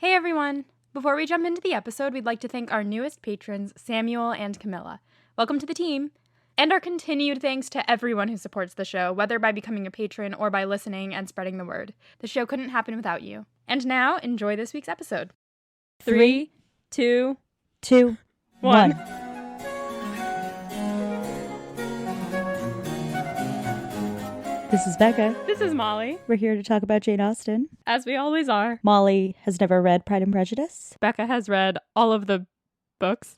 Hey everyone! Before we jump into the episode, we'd like to thank our newest patrons, Samuel and Camilla. Welcome to the team! And our continued thanks to everyone who supports the show, whether by becoming a patron or by listening and spreading the word. The show couldn't happen without you. And now, enjoy this week's episode. 3, 2, 1. This is Becca. This is Molly. We're here to talk about Jane Austen. As we always are. Molly has never read Pride and Prejudice. Becca has read all of the books.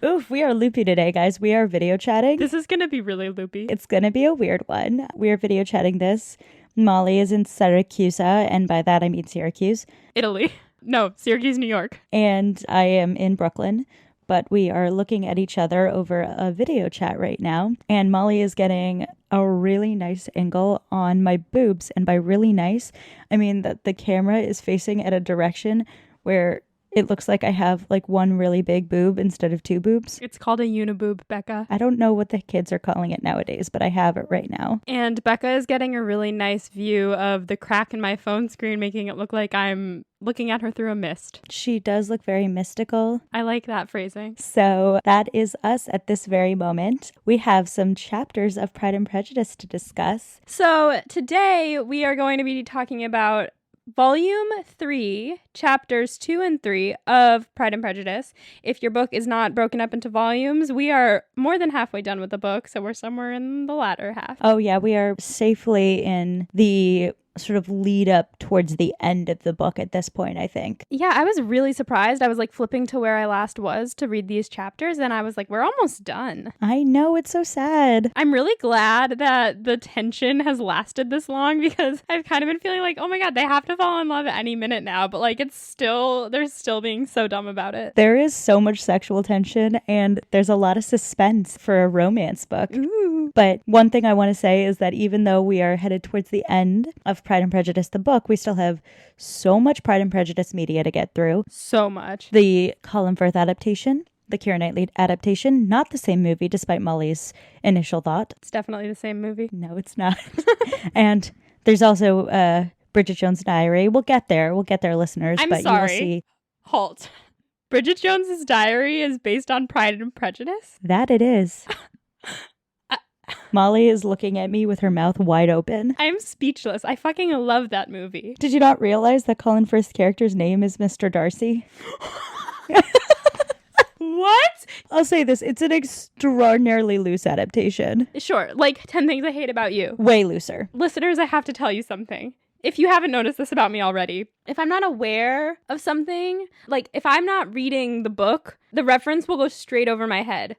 Oof, we are loopy today, guys. We are video chatting. This is going to be really loopy. It's going to be a weird one. We are video chatting this. Molly is in Syracuse, and by that I mean Syracuse. Italy. No, Syracuse, New York. And I am in Brooklyn. But we are looking at each other over a video chat right now. And Molly is getting a really nice angle on my boobs. And by really nice, I mean that the camera is facing at a direction where it looks like I have like one really big boob instead of two boobs. It's called a uniboob, Becca. I don't know what the kids are calling it nowadays, but I have it right now. And Becca is getting a really nice view of the crack in my phone screen, making it look like I'm looking at her through a mist. She does look very mystical. I like that phrasing. So that is us at this very moment. We have some chapters of Pride and Prejudice to discuss. So today we are going to be talking about Volume 3, Chapters 2 and 3 of Pride and Prejudice. If your book is not broken up into volumes, we are more than halfway done with the book, so we're somewhere in the latter half. Oh yeah, we are safely in the sort of lead up towards the end of the book at this point, I think. Yeah, I was really surprised. I was like flipping to where I last was to read these chapters, and I was like, we're almost done. I know, it's so sad. I'm really glad that the tension has lasted this long, because I've kind of been feeling like, oh my god, they have to fall in love at any minute now, but like they're still being so dumb about it. There is so much sexual tension, and there's a lot of suspense for a romance book. Ooh. But one thing I want to say is that even though we are headed towards the end of Pride and Prejudice, the book, we still have so much Pride and Prejudice media to get through. So much. The Colin Firth adaptation, the Keira Knightley adaptation, not the same movie, despite Molly's initial thought. It's definitely the same movie. No, it's not. And there's also Bridget Jones' Diary. We'll get there, listeners. I'm but sorry. You will see. Halt. Bridget Jones's Diary is based on Pride and Prejudice? That it is. Molly is looking at me with her mouth wide open. I'm speechless. I fucking love that movie. Did you not realize that Colin Firth's character's name is Mr. Darcy? What? I'll say this. It's an extraordinarily loose adaptation. Sure. Like 10 Things I Hate About You. Way looser. Listeners, I have to tell you something. If you haven't noticed this about me already, if I'm not aware of something, like if I'm not reading the book, the reference will go straight over my head.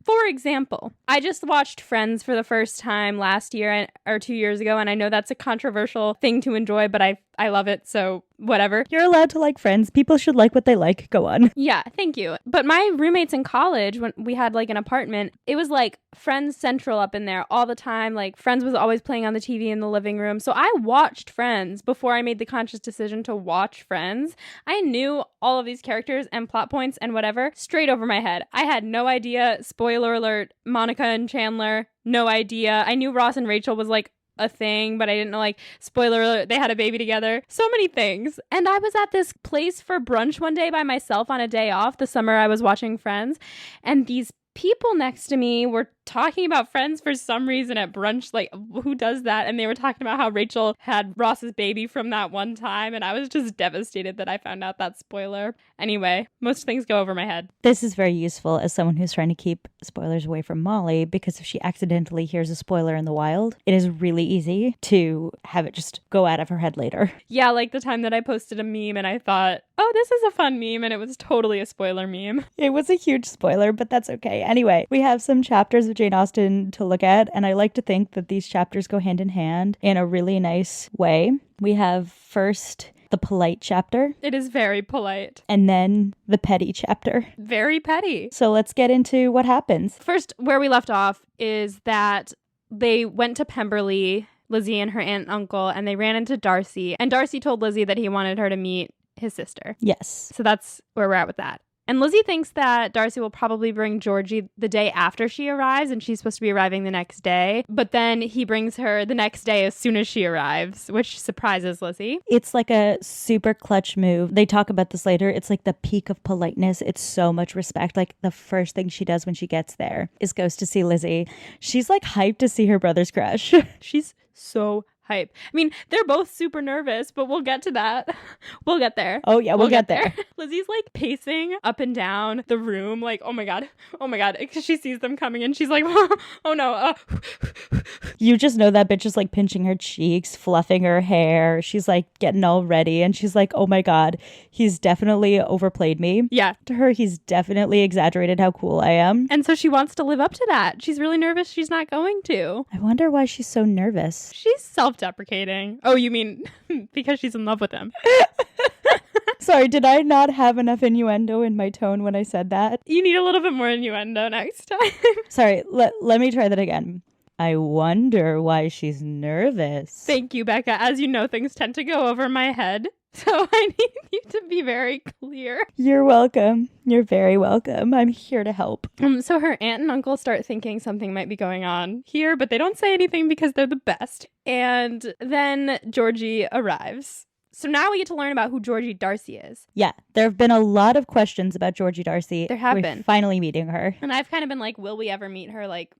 For example, I just watched Friends for the first time last year or 2 years ago, and I know that's a controversial thing to enjoy, but I love it, so whatever. You're allowed to like Friends. People should like what they like. Go on. Yeah, thank you. But my roommates in college, when we had like an apartment, it was like Friends Central up in there all the time. Like Friends was always playing on the TV in the living room. So I watched Friends before I made the conscious decision to watch Friends. I knew all of these characters and plot points and whatever straight over my head. I had no idea. Spoiler alert, Monica and Chandler, no idea. I knew Ross and Rachel was like a thing, but I didn't know, like, spoiler alert, they had a baby together. So many things. And I was at this place for brunch one day by myself on a day off, the summer I was watching Friends, and these people next to me were talking about Friends for some reason at brunch. Like, who does that? And they were talking about how Rachel had Ross's baby from that one time, and I was just devastated that I found out that spoiler. Anyway, most things go over my head. This is very useful as someone who's trying to keep spoilers away from Molly, because if she accidentally hears a spoiler in the wild, it is really easy to have it just go out of her head later. Yeah, like the time that I posted a meme and I thought, oh, this is a fun meme, and it was totally a spoiler meme. It was a huge spoiler, but that's okay. Anyway, we have some chapters of Jane Austen to look at, and I like to think that these chapters go hand in hand in a really nice way. We have first the polite chapter. It is very polite. And then the petty chapter. Very petty. So let's get into what happens. First, where we left off is that they went to Pemberley, Lizzie and her aunt and uncle, and they ran into Darcy. And Darcy told Lizzie that he wanted her to meet his sister. Yes. So that's where we're at with that. And Lizzie thinks that Darcy will probably bring Georgie the day after she arrives, and she's supposed to be arriving the next day. But then he brings her the next day as soon as she arrives, which surprises Lizzie. It's like a super clutch move. They talk about this later. It's like the peak of politeness. It's so much respect. Like the first thing she does when she gets there is goes to see Lizzie. She's like hyped to see her brother's crush. She's so hype. I mean, they're both super nervous, but we'll get to that. We'll get there. Oh yeah, we'll get there. Lizzie's like pacing up and down the room like, oh my god, because she sees them coming and she's like, oh no. You just know that bitch is like pinching her cheeks, fluffing her hair. She's like getting all ready and she's like, oh my god, he's definitely overplayed me. Yeah. To her, he's definitely exaggerated how cool I am. And so she wants to live up to that. She's really nervous she's not going to. I wonder why she's so nervous. She's self-deprecating. Oh, you mean because she's in love with him? Sorry, did I not have enough innuendo in my tone when I said that? You need a little bit more innuendo next time. Sorry, let me try that again. I wonder why she's nervous. Thank you, Becca. As you know, things tend to go over my head. So I need you to be very clear. You're welcome. You're very welcome. I'm here to help. So her aunt and uncle start thinking something might be going on here, but they don't say anything because they're the best. And then Georgie arrives. So now we get to learn about who Georgie Darcy is. Yeah, there have been a lot of questions about Georgie Darcy. There have We're been. Finally meeting her. And I've kind of been like, will we ever meet her? Like,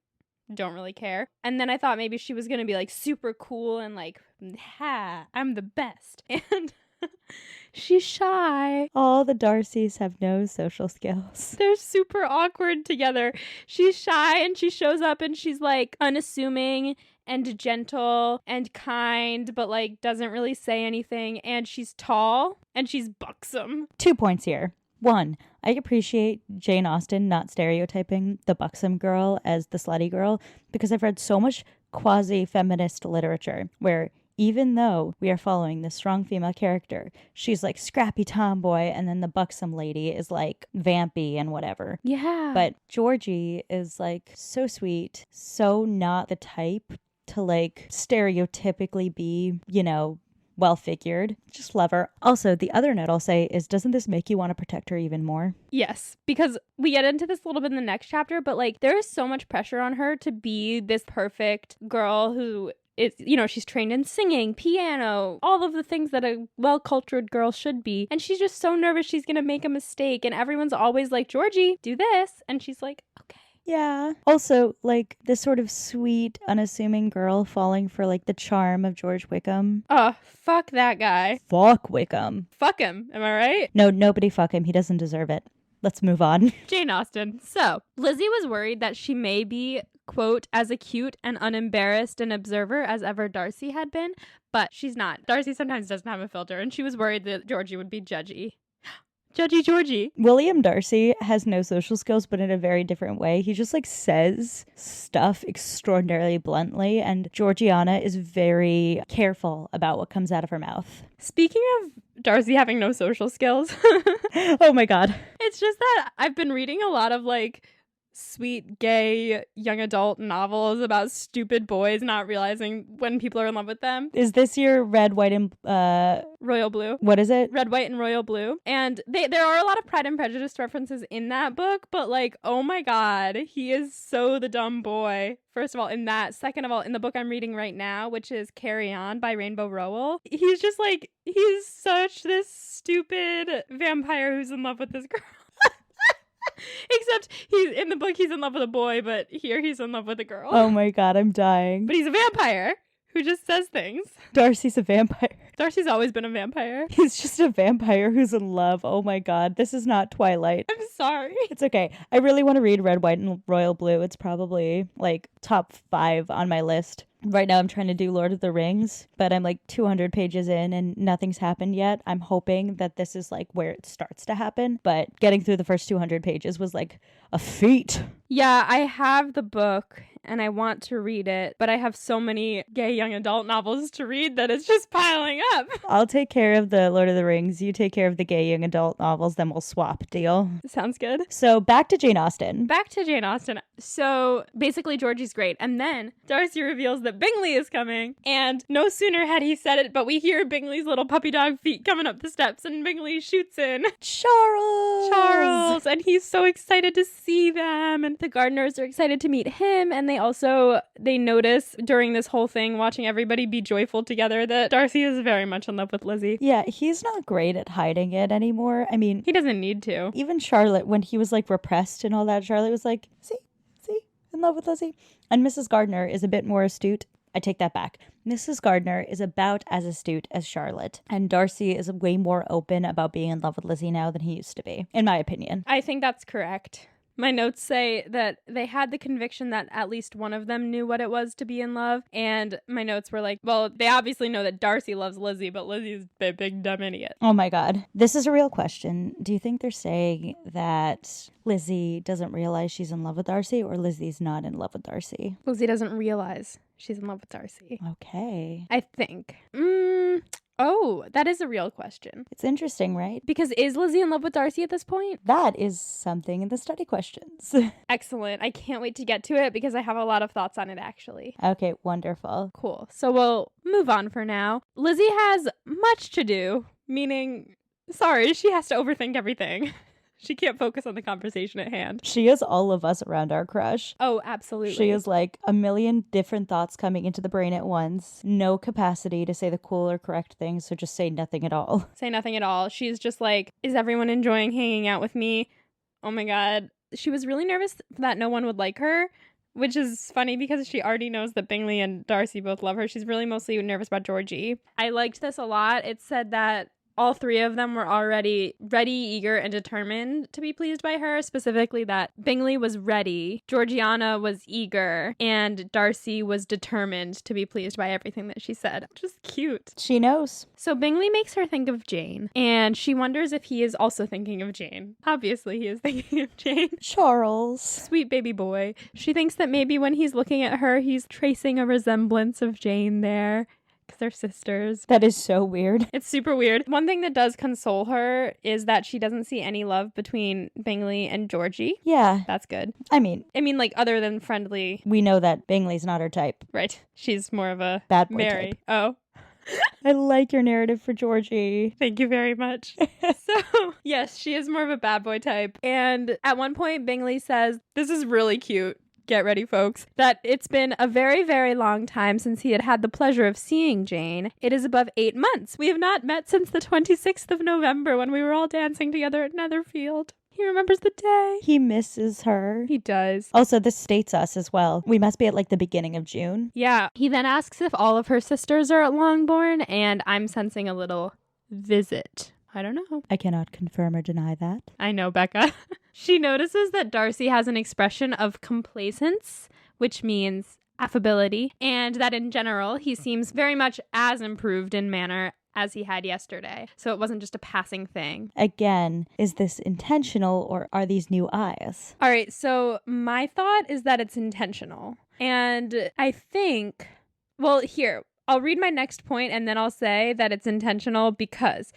don't really care. And then I thought maybe she was going to be like super cool and like, ha, I'm the best. And she's shy. All the Darcys have no social skills. They're super awkward together. She's shy and she shows up and she's like unassuming and gentle and kind, but like doesn't really say anything. And she's tall and she's buxom. 2 points here. 1, I appreciate Jane Austen not stereotyping the buxom girl as the slutty girl, because I've read so much quasi-feminist literature where even though we are following this strong female character, she's like scrappy tomboy, and then the buxom lady is like vampy and whatever. Yeah. But Georgie is like so sweet, so not the type to like stereotypically be, you know, well figured. Just love her. Also, the other note I'll say is, doesn't this make you want to protect her even more? Yes, because we get into this a little bit in the next chapter, but like there is so much pressure on her to be this perfect girl who is, you know, she's trained in singing, piano, all of the things that a well-cultured girl should be. And she's just so nervous she's going to make a mistake. And everyone's always like, Georgie, do this. And she's like, okay. Yeah. Also, like, this sort of sweet, unassuming girl falling for, like, the charm of George Wickham. Oh, fuck that guy. Fuck Wickham. Fuck him. Am I right? No, nobody fuck him. He doesn't deserve it. Let's move on. Jane Austen. So, Lizzie was worried that she may be, quote, as acute and unembarrassed an observer as ever Darcy had been, but she's not. Darcy sometimes doesn't have a filter, and she was worried that Georgie would be judgy. Judgy Georgie. William Darcy has no social skills, but in a very different way. He just like says stuff extraordinarily bluntly, and Georgiana is very careful about what comes out of her mouth. Speaking of Darcy having no social skills. Oh my god. It's just that I've been reading a lot of like sweet gay young adult novels about stupid boys not realizing when people are in love with them. Is this your red, white, and royal blue? What is it? Red, white, and royal blue. And there are a lot of Pride and Prejudice references in that book, but like, oh my god, he is so the dumb boy. First of all, in that. Second of all, in the book I'm reading right now, which is Carry On by Rainbow Rowell, he's just like, he's such this stupid vampire who's in love with this girl. Except in the book he's in love with a boy, but here he's in love with a girl. Oh my god, I'm dying. But he's a vampire who just says things. Darcy's a vampire. Darcy's always been a vampire. He's just a vampire who's in love. Oh my god, this is not Twilight. I'm sorry. It's okay. I really want to read Red, White, and Royal Blue. It's probably like top 5 on my list. Right now I'm trying to do Lord of the Rings, but I'm like 200 pages in and nothing's happened yet. I'm hoping that this is like where it starts to happen, but getting through the first 200 pages was like a feat. Yeah, I have the book and I want to read it, but I have so many gay young adult novels to read that it's just piling up. I'll take care of the Lord of the Rings. You take care of the gay young adult novels, then we'll swap. Deal? Sounds good. So back to Jane Austen. Back to Jane Austen. So basically Georgie's great. And then Darcy reveals that Bingley is coming. And no sooner had he said it, but we hear Bingley's little puppy dog feet coming up the steps and Bingley shoots in. Charles! And he's so excited to see them. And the gardeners are excited to meet him. And they notice during this whole thing, watching everybody be joyful together, that Darcy is very much in love with Lizzie. Yeah, he's not great at hiding it anymore. I mean, he doesn't need to. Even Charlotte, when he was like repressed and all that, Charlotte was like, see, in love with Lizzie. And Mrs. Gardiner is a bit more astute. I take that back. Mrs. Gardiner is about as astute as Charlotte. And Darcy is way more open about being in love with Lizzie now than he used to be, in my opinion. I think that's correct. My notes say that they had the conviction that at least one of them knew what it was to be in love. And my notes were like, well, they obviously know that Darcy loves Lizzie, but Lizzie's a big dumb idiot. Oh my God. This is a real question. Do you think they're saying that Lizzie doesn't realize she's in love with Darcy, or Lizzie's not in love with Darcy? Lizzie doesn't realize she's in love with Darcy. Okay. I think. Oh, that is a real question. It's interesting, right? Because is Lizzie in love with Darcy at this point? That is something in the study questions. Excellent. I can't wait to get to it because I have a lot of thoughts on it, actually. Okay, wonderful. Cool. So we'll move on for now. Lizzie has much to do, meaning, she has to overthink everything. She can't focus on the conversation at hand. She is all of us around our crush. Oh, absolutely. She is like a million different thoughts coming into the brain at once. No capacity to say the cool or correct thing, so just say nothing at all. Say nothing at all. She's just like, is everyone enjoying hanging out with me? Oh my God. She was really nervous that no one would like her, which is funny because she already knows that Bingley and Darcy both love her. She's really mostly nervous about Georgie. I liked this a lot. It said that all three of them were already ready, eager, and determined to be pleased by her. Specifically that Bingley was ready, Georgiana was eager, and Darcy was determined to be pleased by everything that she said. Just cute. She knows. So Bingley makes her think of Jane, and she wonders if he is also thinking of Jane. Obviously, he is thinking of Jane. Charles. Sweet baby boy. She thinks that maybe when he's looking at her, he's tracing a resemblance of Jane there. Because they're sisters. That is so weird. It's super weird. One thing that does console her is that she doesn't see any love between Bingley and Georgie. Yeah. That's good. I mean, like, other than friendly. We know that Bingley's not her type. Right. She's more of a bad boy Mary. type. Oh. I like your narrative for Georgie. Thank you very much. So, yes, she is more of a bad boy type. And at one point, Bingley says, this is really cute. Get ready, folks, that it's been a very, very long time since he had the pleasure of seeing Jane. It is above 8 months. We have not met since the 26th of November when we were all dancing together at Netherfield. He remembers the day. He misses her. He does. Also, this states us as well. We must be at like the beginning of June. Yeah. He then asks if all of her sisters are at Longbourn, and I'm sensing a little visit. I don't know. I cannot confirm or deny that. I know, Becca. She notices that Darcy has an expression of complacence, which means affability, and that in general, he seems very much as improved in manner as he had yesterday. So it wasn't just a passing thing. Again, is this intentional or are these new eyes? All right, so my thought is that it's intentional. And I think, well, here, I'll read my next point and then I'll say that it's intentional because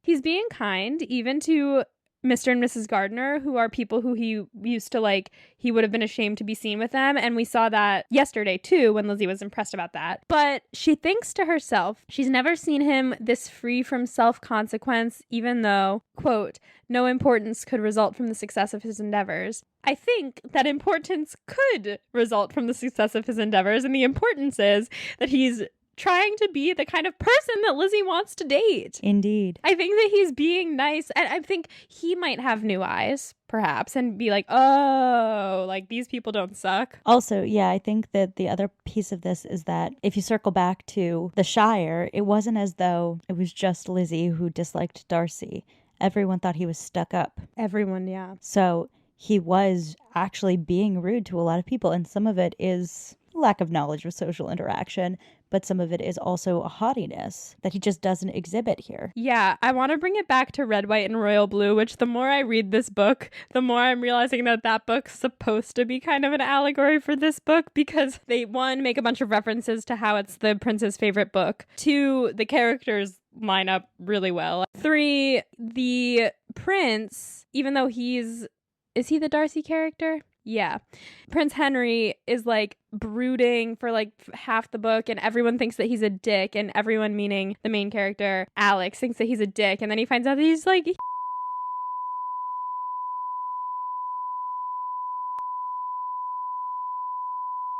he's being kind even to Mr. and Mrs. Gardiner, who are people who he used to like, he would have been ashamed to be seen with them. And we saw that yesterday too, when Lizzie was impressed about that. But she thinks to herself, she's never seen him this free from self-consequence, even though, quote, no importance could result from the success of his endeavors. I think that importance could result from the success of his endeavors. And the importance is that he's trying to be the kind of person that Lizzie wants to date. Indeed. I think that he's being nice, and I think he might have new eyes, perhaps, and be like, oh, like these people don't suck. Also, yeah, I think that the other piece of this is that if you circle back to the Shire, it wasn't as though it was just Lizzie who disliked Darcy. Everyone thought he was stuck up. Everyone, yeah. So he was actually being rude to a lot of people, and some of it is lack of knowledge of social interaction, but some of it is also a haughtiness that he just doesn't exhibit here. Yeah, I want to bring it back to Red, White, and Royal Blue, which the more I read this book, the more I'm realizing that book's supposed to be kind of an allegory for this book, because they, one, make a bunch of references to how it's the prince's favorite book. Two, the characters line up really well. Three, the prince, even though is he the Darcy character? Yeah. Prince Henry is like brooding for like half the book, and everyone thinks that he's a dick, and everyone, meaning the main character, Alex, thinks that he's a dick, and then he finds out that he's like...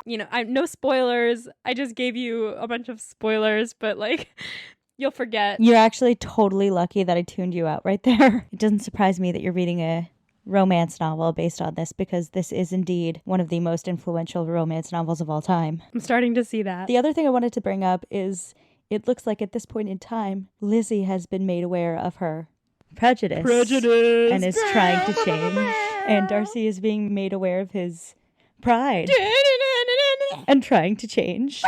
You know, no spoilers. I just gave you a bunch of spoilers, but like... You'll forget. You're actually totally lucky that I tuned you out right there. It doesn't surprise me that you're reading a romance novel based on this, because this is indeed one of the most influential romance novels of all time. I'm starting to see that. The other thing I wanted to bring up is it looks like at this point in time, Lizzie has been made aware of her prejudice. And is trying to change. And Darcy is being made aware of his pride. And trying to change.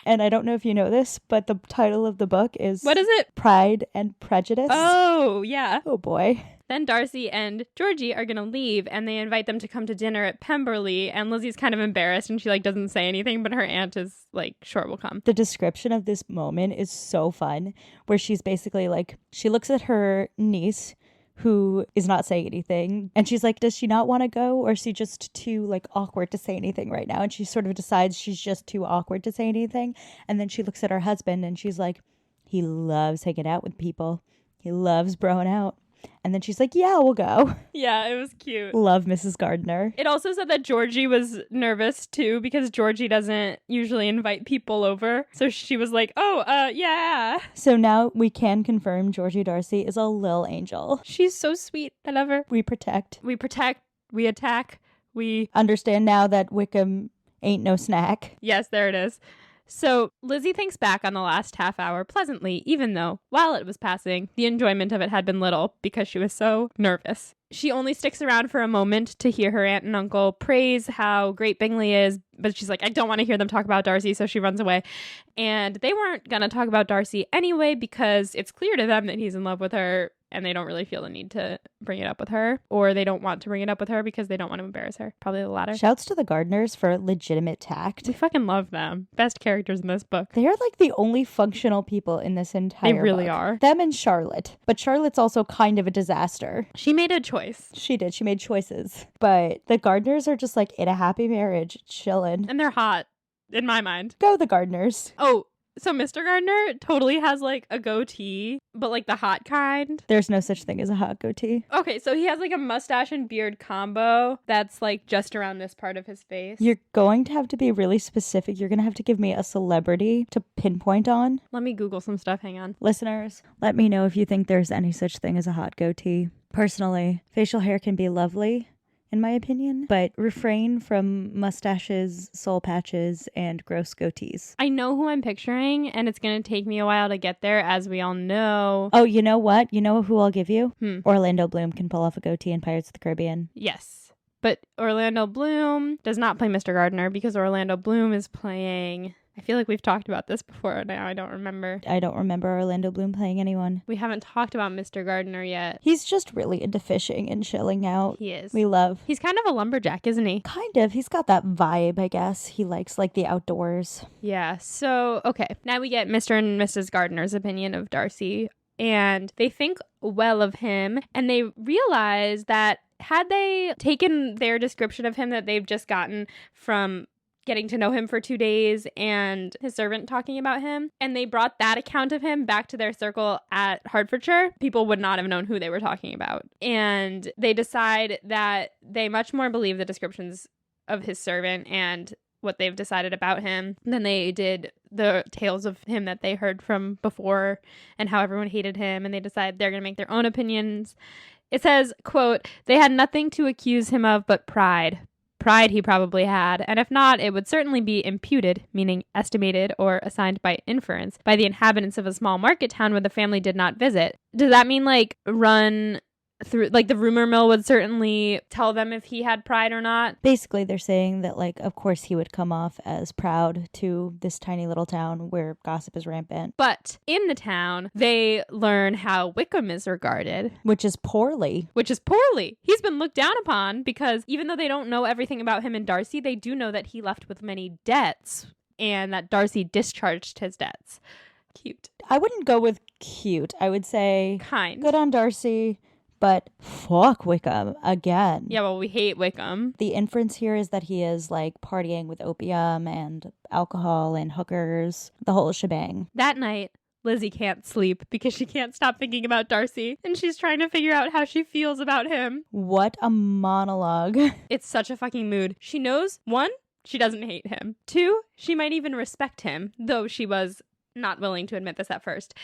And I don't know if you know this, but the title of the book is... What is it? Pride and Prejudice. Oh, yeah. Oh, boy. Then Darcy and Georgie are going to leave, and they invite them to come to dinner at Pemberley, and Lizzie's kind of embarrassed, and she like doesn't say anything, but her aunt is like, sure, we'll come. The description of this moment is so fun, where she's basically like, she looks at her niece, who is not saying anything, and she's like, does she not want to go, or is she just too like awkward to say anything right now? And she sort of decides she's just too awkward to say anything, and then she looks at her husband and she's like, he loves hanging out with people, he loves broing out. And then she's like, yeah, we'll go. Yeah, it was cute. Love Mrs. Gardner. It also said that Georgie was nervous too, because Georgie doesn't usually invite people over. So she was like, oh, yeah. So now we can confirm Georgie Darcy is a lil angel. She's so sweet. I love her. We protect. We protect. We attack. We understand now that Wickham ain't no snack. Yes, there it is. So Lizzie thinks back on the last half hour pleasantly, even though, while it was passing, the enjoyment of it had been little because she was so nervous. She only sticks around for a moment to hear her aunt and uncle praise how great Bingley is, but she's like, I don't want to hear them talk about Darcy, so she runs away. And they weren't going to talk about Darcy anyway, because it's clear to them that he's in love with her, and they don't really feel the need to bring it up with her, or they don't want to bring it up with her because they don't want to embarrass her. Probably the latter. Shouts to the Gardners for legitimate tact. We fucking love them. Best characters in this book. They're like the only functional people in this entire book. They really are. Them and Charlotte. But Charlotte's also kind of a disaster. She made a choice. She did. She made choices. But the Gardners are just like in a happy marriage, chilling. And they're hot, in my mind. Go the Gardners. Oh, so Mr. Gardner totally has like a goatee, but like the hot kind. There's no such thing as a hot goatee. Okay, so he has like a mustache and beard combo that's like just around this part of his face. You're going to have to be really specific. You're going to have to give me a celebrity to pinpoint on. Let me Google some stuff. Hang on. Listeners, let me know if you think there's any such thing as a hot goatee. Personally, facial hair can be lovely, in my opinion, but refrain from mustaches, soul patches, and gross goatees. I know who I'm picturing, and it's going to take me a while to get there, as we all know. Oh, you know what? You know who I'll give you? Orlando Bloom can pull off a goatee in Pirates of the Caribbean. Yes, but Orlando Bloom does not play Mr. Gardner, because Orlando Bloom is playing... I feel like we've talked about this before. Now I don't remember. I don't remember Orlando Bloom playing anyone. We haven't talked about Mr. Gardner yet. He's just really into fishing and chilling out. He is. We love. He's kind of a lumberjack, isn't he? Kind of. He's got that vibe, I guess. He likes like the outdoors. Yeah. So, okay. Now we get Mr. and Mrs. Gardner's opinion of Darcy. And they think well of him. And they realize that had they taken their description of him that they've just gotten from getting to know him for 2 days and his servant talking about him, and they brought that account of him back to their circle at Hertfordshire, people would not have known who they were talking about. And they decide that they much more believe the descriptions of his servant and what they've decided about him than they did the tales of him that they heard from before and how everyone hated him. And they decide they're going to make their own opinions. It says, quote, they had nothing to accuse him of but pride. Pride he probably had, and if not, it would certainly be imputed, meaning estimated or assigned by inference, by the inhabitants of a small market town where the family did not visit. Does that mean, like, run through, like, the rumor mill would certainly tell them if he had pride or not. Basically, they're saying that, like, of course he would come off as proud to this tiny little town where gossip is rampant. But in the town, they learn how Wickham is regarded. Which is poorly. He's been looked down upon because even though they don't know everything about him and Darcy, they do know that he left with many debts and that Darcy discharged his debts. Cute. I wouldn't go with cute. I would say Kind. good on Darcy. But fuck Wickham again. Yeah, well, we hate Wickham. The inference here is that he is like partying with opium and alcohol and hookers, the whole shebang. That night, Lizzie can't sleep because she can't stop thinking about Darcy, and she's trying to figure out how she feels about him. What a monologue. It's such a fucking mood. She knows, 1, she doesn't hate him. 2, she might even respect him, though she was not willing to admit this at first.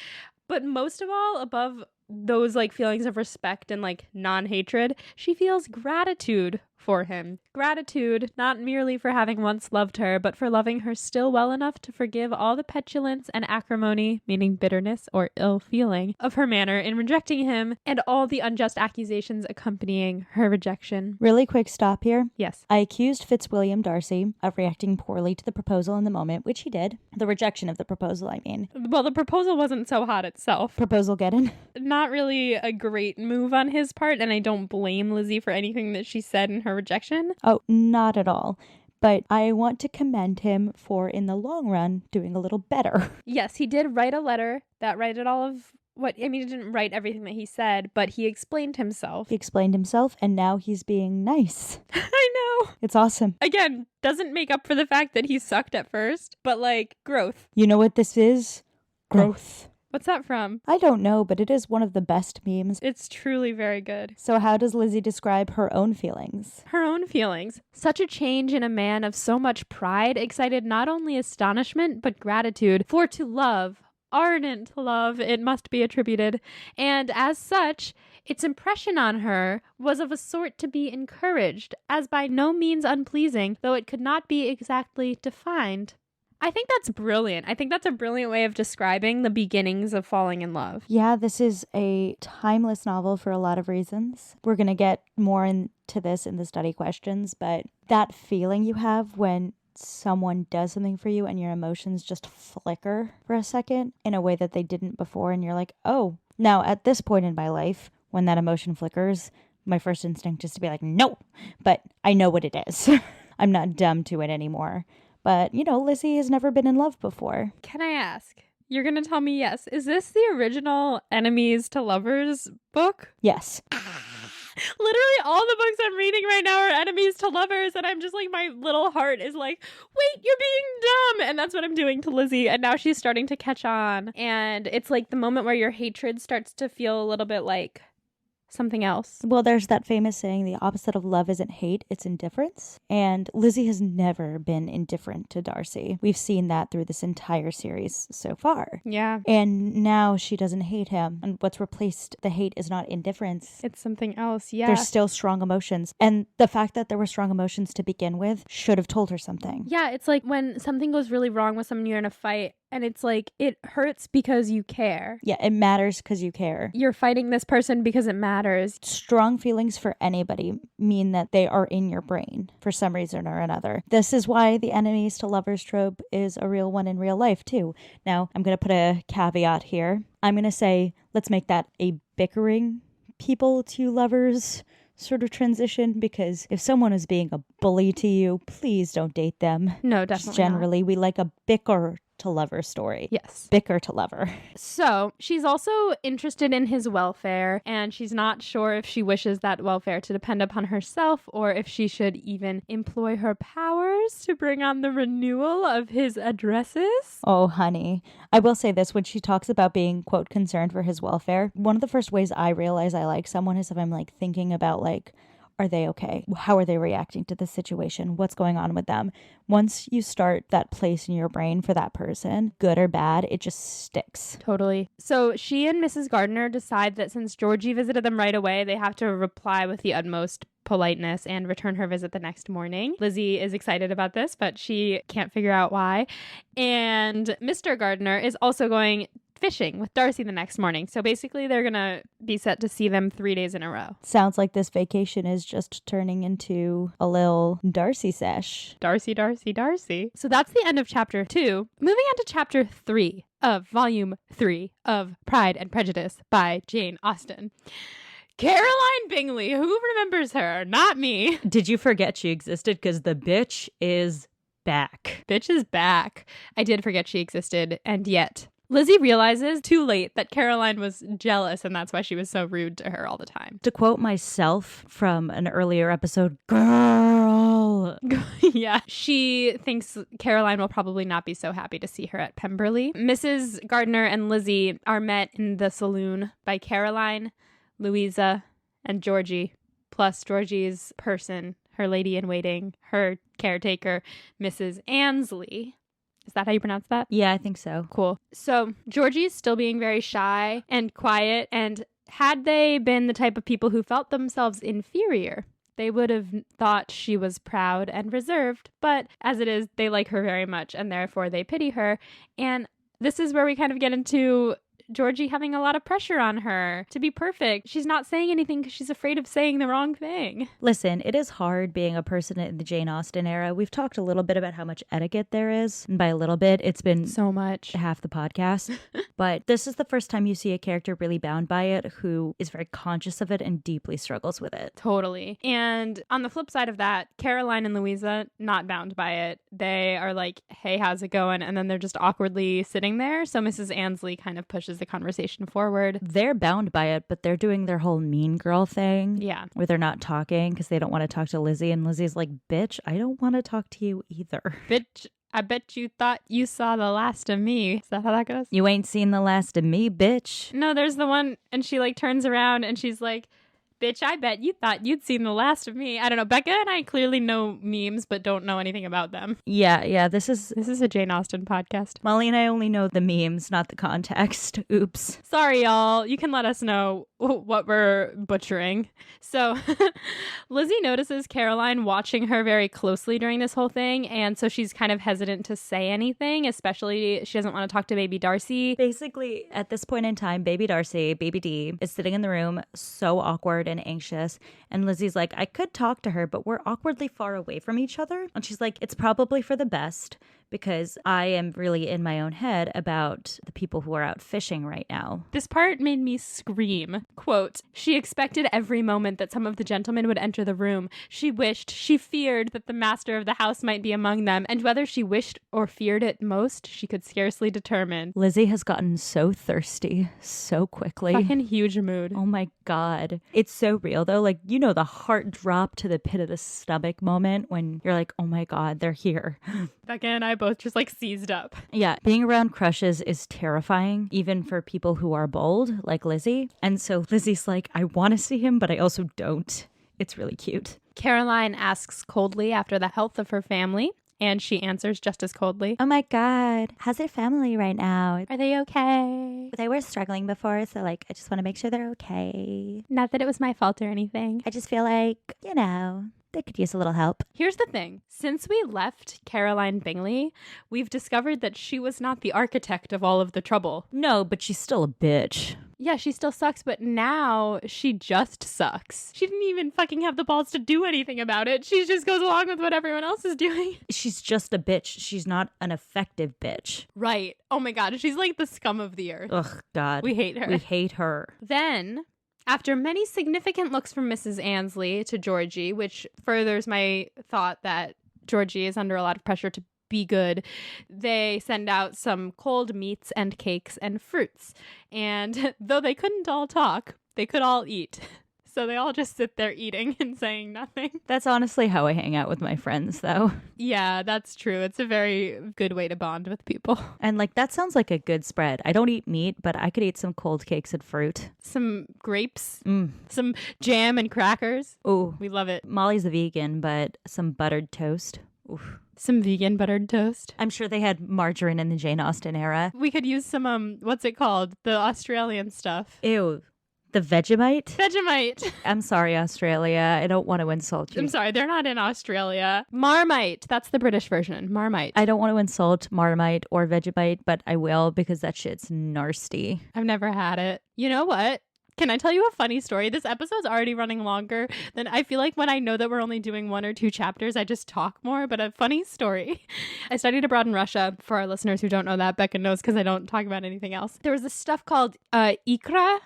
But most of all, above those like feelings of respect and like non-hatred, she feels gratitude for him. Gratitude, not merely for having once loved her, but for loving her still well enough to forgive all the petulance and acrimony, meaning bitterness or ill feeling, of her manner in rejecting him and all the unjust accusations accompanying her rejection. Really quick stop here. Yes. I accused Fitzwilliam Darcy of reacting poorly to the proposal in the moment, which he did. The rejection of the proposal, I mean. Well, the proposal wasn't so hot itself. Proposal getting? Not really a great move on his part, and I don't blame Lizzie for anything that she said in her rejection. Oh, not at all. But I want to commend him for, in the long run, doing a little better. Yes, he did write a letter that righted all of what, I mean, he didn't write everything that he said, but he explained himself. He explained himself, and now he's being nice. I know. It's awesome. Again, doesn't make up for the fact that he sucked at first, but like, growth. You know what this is? Growth. What's that from? I don't know, but it is one of the best memes. It's truly very good. So how does Lizzie describe her own feelings? Her own feelings. Such a change in a man of so much pride excited not only astonishment, but gratitude. For to love, ardent love, it must be attributed. And as such, its impression on her was of a sort to be encouraged, as by no means unpleasing, though it could not be exactly defined. I think that's brilliant. I think that's a brilliant way of describing the beginnings of falling in love. Yeah, this is a timeless novel for a lot of reasons. We're going to get more into this in the study questions, but that feeling you have when someone does something for you and your emotions just flicker for a second in a way that they didn't before, and you're like, oh. Now, at this point in my life, when that emotion flickers, my first instinct is to be like, no, but I know what it is. I'm not dumb to it anymore. But, you know, Lizzie has never been in love before. Can I ask? You're going to tell me yes. Is this the original Enemies to Lovers book? Yes. Literally all the books I'm reading right now are enemies to lovers, and I'm just like, my little heart is like, wait, you're being dumb. And that's what I'm doing to Lizzie, and now she's starting to catch on. And it's like the moment where your hatred starts to feel a little bit like something else. Well, there's that famous saying, the opposite of love isn't hate, it's indifference. And Lizzie has never been indifferent to Darcy. We've seen that through this entire series so far. Yeah. And now she doesn't hate him. And what's replaced the hate is not indifference. It's something else, yeah. There's still strong emotions. And the fact that there were strong emotions to begin with should have told her something. Yeah, it's like when something goes really wrong with someone, you're in a fight, and it's like, it hurts because you care. Yeah, it matters because you care. You're fighting this person because it matters. Strong feelings for anybody mean that they are in your brain for some reason or another. This is why the enemies to lovers trope is a real one in real life too. Now, I'm going to put a caveat here. I'm going to say, let's make that a bickering people to lovers sort of transition, because if someone is being a bully to you, please don't date them. No, definitely Just generally, we like a bicker to lover story. Yes. Bicker to lover. So she's also interested in his welfare, and she's not sure if she wishes that welfare to depend upon herself or if she should even employ her powers to bring on the renewal of his addresses. Oh, honey. I will say this, when she talks about being, quote, concerned for his welfare, one of the first ways I realize I like someone is if I'm like thinking about like, are they okay? How are they reacting to this situation? What's going on with them? Once you start that place in your brain for that person, good or bad, it just sticks. Totally. So she and Mrs. Gardner decide that since Georgie visited them right away, they have to reply with the utmost politeness and return her visit the next morning. Lizzie is excited about this, but she can't figure out why. And Mr. Gardner is also going fishing with Darcy the next morning. So basically they're going to be set to see them 3 days in a row. Sounds like this vacation is just turning into a little Darcy sesh. Darcy, Darcy, Darcy. So that's the end of chapter 2. Moving on to chapter 3 of volume 3 of Pride and Prejudice by Jane Austen. Caroline Bingley, who remembers her? Not me. Did you forget she existed? Because the bitch is back. Bitch is back. I did forget she existed, and yet Lizzie realizes too late that Caroline was jealous, and that's why she was so rude to her all the time. To quote myself from an earlier episode, girl. Yeah. She thinks Caroline will probably not be so happy to see her at Pemberley. Mrs. Gardiner and Lizzie are met in the saloon by Caroline, Louisa, and Georgie, plus Georgie's person, her lady-in-waiting, her caretaker, Mrs. Annesley. Is that how you pronounce that? Yeah, I think so. Cool. So Georgie's still being very shy and quiet, and had they been the type of people who felt themselves inferior, they would have thought she was proud and reserved, but as it is, they like her very much, and therefore they pity her. And this is where we kind of get into Georgie having a lot of pressure on her to be perfect. She's not saying anything because she's afraid of saying the wrong thing. Listen, it is hard being a person in the Jane Austen era. We've talked a little bit about how much etiquette there is. And by a little bit, it's been so much. Half the podcast. But this is the first time you see a character really bound by it who is very conscious of it and deeply struggles with it. Totally. And on the flip side of that, Caroline and Louisa, not bound by it. They are like, hey, how's it going? And then they're just awkwardly sitting there. So Mrs. Annesley kind of pushes the conversation forward. They're bound by it, but they're doing their whole mean girl thing. Yeah. Where they're not talking because they don't want to talk to Lizzie. And Lizzie's like, bitch, I don't want to talk to you either. Bitch, I bet you thought you saw the last of me. Is that how that goes? You ain't seen the last of me, bitch. No, there's the one, and she like turns around and she's like, bitch, I bet you thought you'd seen the last of me. I don't know. Becca and I clearly know memes, but don't know anything about them. Yeah. This is a Jane Austen podcast. Molly and I only know the memes, not the context. Oops. Sorry, y'all. You can let us know what we're butchering. So Lizzie notices Caroline watching her very closely during this whole thing, and so she's kind of hesitant to say anything, especially she doesn't want to talk to baby Darcy. Basically, at this point in time, baby Darcy, baby D, is sitting in the room, so awkward and anxious, and Lizzie's like, I could talk to her, but we're awkwardly far away from each other. And she's like, it's probably for the best, because I am really in my own head about the people who are out fishing right now. This part made me scream. Quote, she expected every moment that some of the gentlemen would enter the room. She wished, she feared that the master of the house might be among them, and whether she wished or feared it most, she could scarcely determine. Lizzie has gotten so thirsty so quickly. Fucking huge mood. Oh my God. It's so real though. Like, you know, the heart drop to the pit of the stomach moment when you're like, oh my God, they're here. Becca and I both just like seized up. Yeah, being around crushes is terrifying, even for people who are bold, like Lizzie. And so Lizzie's like, I want to see him, but I also don't. It's really cute. Caroline asks coldly after the health of her family, and she answers just as coldly. Oh my God, how's their family right now? Are they okay? They were struggling before, so like, I just want to make sure they're okay. Not that it was my fault or anything. I just feel like, you know, they could use a little help. Here's the thing. Since we left Caroline Bingley, we've discovered that she was not the architect of all of the trouble. No, but she's still a bitch. Yeah, she still sucks, but now she just sucks. She didn't even fucking have the balls to do anything about it. She just goes along with what everyone else is doing. She's just a bitch. She's not an effective bitch. Right. Oh my God. She's like the scum of the earth. Ugh, God. We hate her. We hate her. Then, after many significant looks from Mrs. Annesley to Georgie, which furthers my thought that Georgie is under a lot of pressure to be good, they send out some cold meats and cakes and fruits. And though they couldn't all talk, they could all eat. So they all just sit there eating and saying nothing. That's honestly how I hang out with my friends, though. Yeah, that's true. It's a very good way to bond with people. And like, that sounds like a good spread. I don't eat meat, but I could eat some cold cakes and fruit. Some grapes, some jam and crackers. Ooh, we love it. Molly's a vegan, but some buttered toast. Oof. Some vegan buttered toast. I'm sure they had margarine in the Jane Austen era. We could use some, what's it called? The Australian stuff. Ew. The Vegemite? Vegemite. I'm sorry, Australia. I don't want to insult you. I'm sorry, they're not in Australia. Marmite. That's the British version. Marmite. I don't want to insult Marmite or Vegemite, but I will because that shit's nasty. I've never had it. You know what? Can I tell you a funny story? This episode's already running longer than I feel like when I know that we're only doing 1 or 2 chapters, I just talk more. But a funny story. I studied abroad in Russia. For our listeners who don't know that, Becca knows because I don't talk about anything else. There was this stuff called ikra.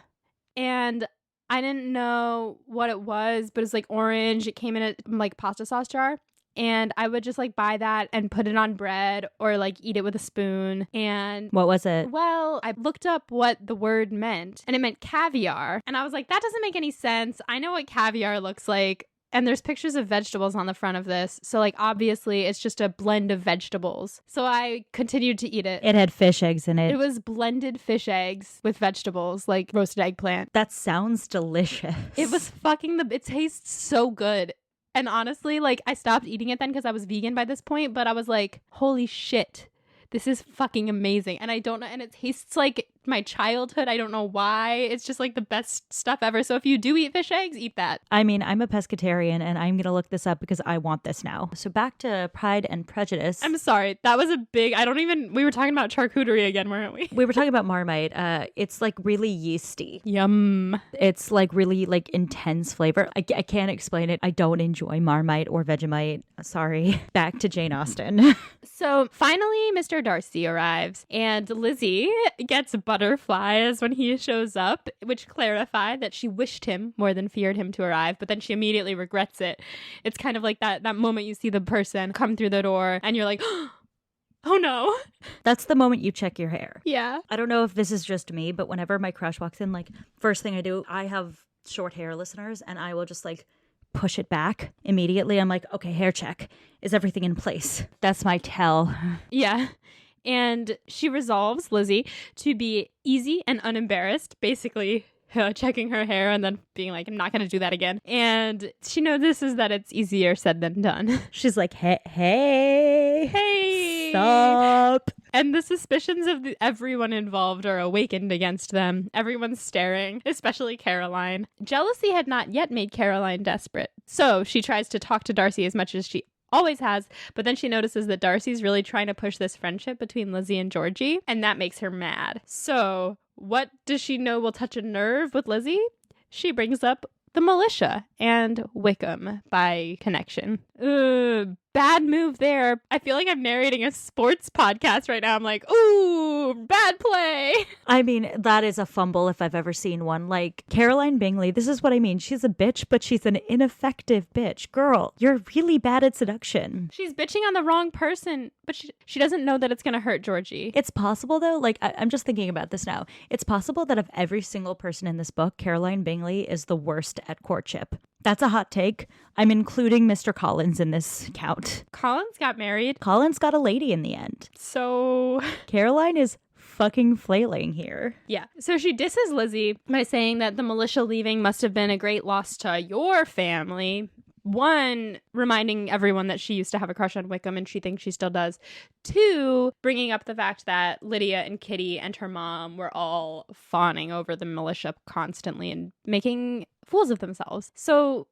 And I didn't know what it was, but it's like orange. It came in a like pasta sauce jar. And I would just like buy that and put it on bread or like eat it with a spoon. And what was it? Well, I looked up what the word meant and it meant caviar. And I was like, that doesn't make any sense. I know what caviar looks like. And there's pictures of vegetables on the front of this. So, like, obviously, it's just a blend of vegetables. So I continued to eat it. It had fish eggs in it. It was blended fish eggs with vegetables, like roasted eggplant. That sounds delicious. It was it tastes so good. And honestly, like, I stopped eating it then because I was vegan by this point. But I was like, holy shit. This is fucking amazing. And I don't know. And it tastes like my childhood. I don't know why. It's just like the best stuff ever. So if you do eat fish eggs, eat that. I mean, I'm a pescatarian and I'm going to look this up because I want this now. So back to Pride and Prejudice. I'm sorry. That was a big, we were talking about charcuterie again, weren't we? We were talking about Marmite. It's like really yeasty. Yum. It's like really like intense flavor. I can't explain it. I don't enjoy Marmite or Vegemite. Sorry. Back to Jane Austen. So finally, Mr. Darcy arrives and Lizzie gets butterflies when he shows up, which clarify that she wished him more than feared him to arrive, but then she immediately regrets it. It's kind of like that moment you see the person come through the door and you're like, oh no. That's the moment you check your hair. Yeah. I don't know if this is just me, but whenever my crush walks in, like first thing I do, I have short hair, listeners, and I will just like push it back immediately. I'm like, okay, hair check. Is everything in place? That's my tell. Yeah. And she resolves, Lizzie, to be easy and unembarrassed, basically checking her hair and then being like, I'm not going to do that again. And she notices that it's easier said than done. She's like, hey, stop. And the suspicions of everyone involved are awakened against them. Everyone's staring, especially Caroline. Jealousy had not yet made Caroline desperate. So she tries to talk to Darcy as much as she always has, but then she notices that Darcy's really trying to push this friendship between Lizzie and Georgie, and that makes her mad. So what does she know will touch a nerve with Lizzie? She brings up the militia and Wickham by connection. Bad move there. I feel like I'm narrating a sports podcast right now. I'm like, ooh, bad play. I mean, that is a fumble if I've ever seen one. Like, Caroline Bingley, this is what I mean. She's a bitch, but she's an ineffective bitch. Girl, you're really bad at seduction. She's bitching on the wrong person, but she doesn't know that it's going to hurt Georgie. It's possible, though, like, I'm just thinking about this now. It's possible that of every single person in this book, Caroline Bingley is the worst at courtship. That's a hot take. I'm including Mr. Collins in this count. Collins got married. Collins got a lady in the end. So Caroline is fucking flailing here. Yeah. So she disses Lizzie by saying that the militia leaving must have been a great loss to your family. One, reminding everyone that she used to have a crush on Wickham and she thinks she still does. Two, bringing up the fact that Lydia and Kitty and her mom were all fawning over the militia constantly and making fools of themselves. So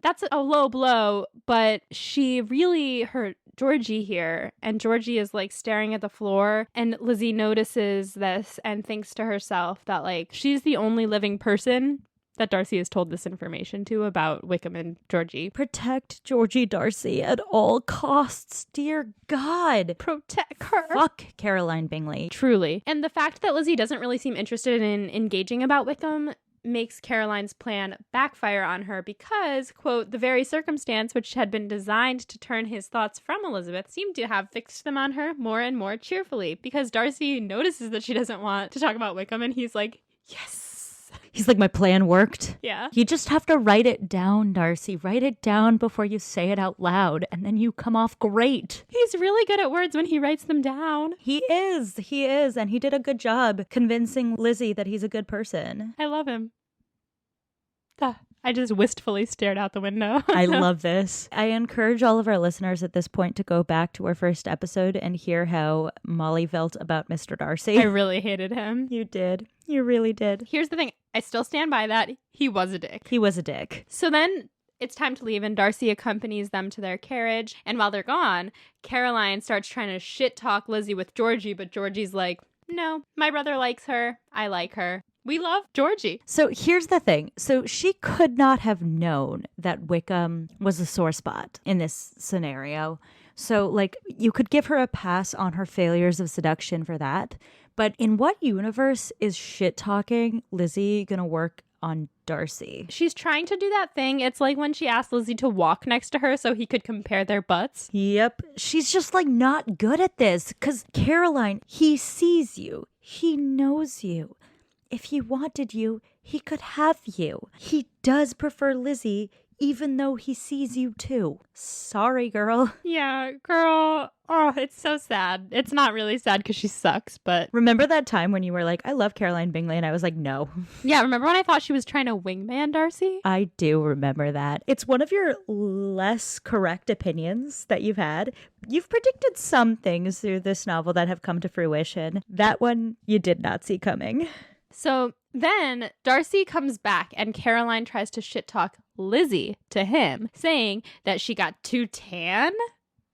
that's a low blow, but she really hurt Georgie here. And Georgie is like staring at the floor and Lizzie notices this and thinks to herself that like she's the only living person that Darcy has told this information to about Wickham and Georgie. Protect Georgie Darcy at all costs. Dear God. Protect her. Fuck Caroline Bingley. Truly. And the fact that Lizzie doesn't really seem interested in engaging about Wickham makes Caroline's plan backfire on her because, quote, the very circumstance which had been designed to turn his thoughts from Elizabeth seemed to have fixed them on her more and more cheerfully because Darcy notices that she doesn't want to talk about Wickham and he's like, yes. He's like, my plan worked. Yeah. You just have to write it down, Darcy. Write it down before you say it out loud, and then you come off great. He's really good at words when he writes them down. He is. And he did a good job convincing Lizzie that he's a good person. I love him. I just wistfully stared out the window. I love this. I encourage all of our listeners at this point to go back to our first episode and hear how Molly felt about Mr. Darcy. I really hated him. You did. You really did. Here's the thing. I still stand by that. He was a dick. He was a dick. So then it's time to leave, and Darcy accompanies them to their carriage. And while they're gone, Caroline starts trying to shit talk Lizzie with Georgie, but Georgie's like, no, my brother likes her. I like her. We love Georgie. So here's the thing. So she could not have known that Wickham was a sore spot in this scenario. So, like, you could give her a pass on her failures of seduction for that. But in what universe is shit-talking Lizzie gonna work on Darcy? She's trying to do that thing. It's like when she asked Lizzie to walk next to her so he could compare their butts. Yep. She's just, like, not good at this. Because Caroline, he sees you. He knows you. If he wanted you, he could have you. He does prefer Lizzie, even though he sees you too. Sorry, girl. Yeah, girl. Oh, it's so sad. It's not really sad because she sucks, but... Remember that time when you were like, I love Caroline Bingley, and I was like, no. Yeah, remember when I thought she was trying to wingman Darcy? I do remember that. It's one of your less correct opinions that you've had. You've predicted some things through this novel that have come to fruition. That one you did not see coming. So then Darcy comes back and Caroline tries to shit talk Lizzie to him, saying that she got too tan.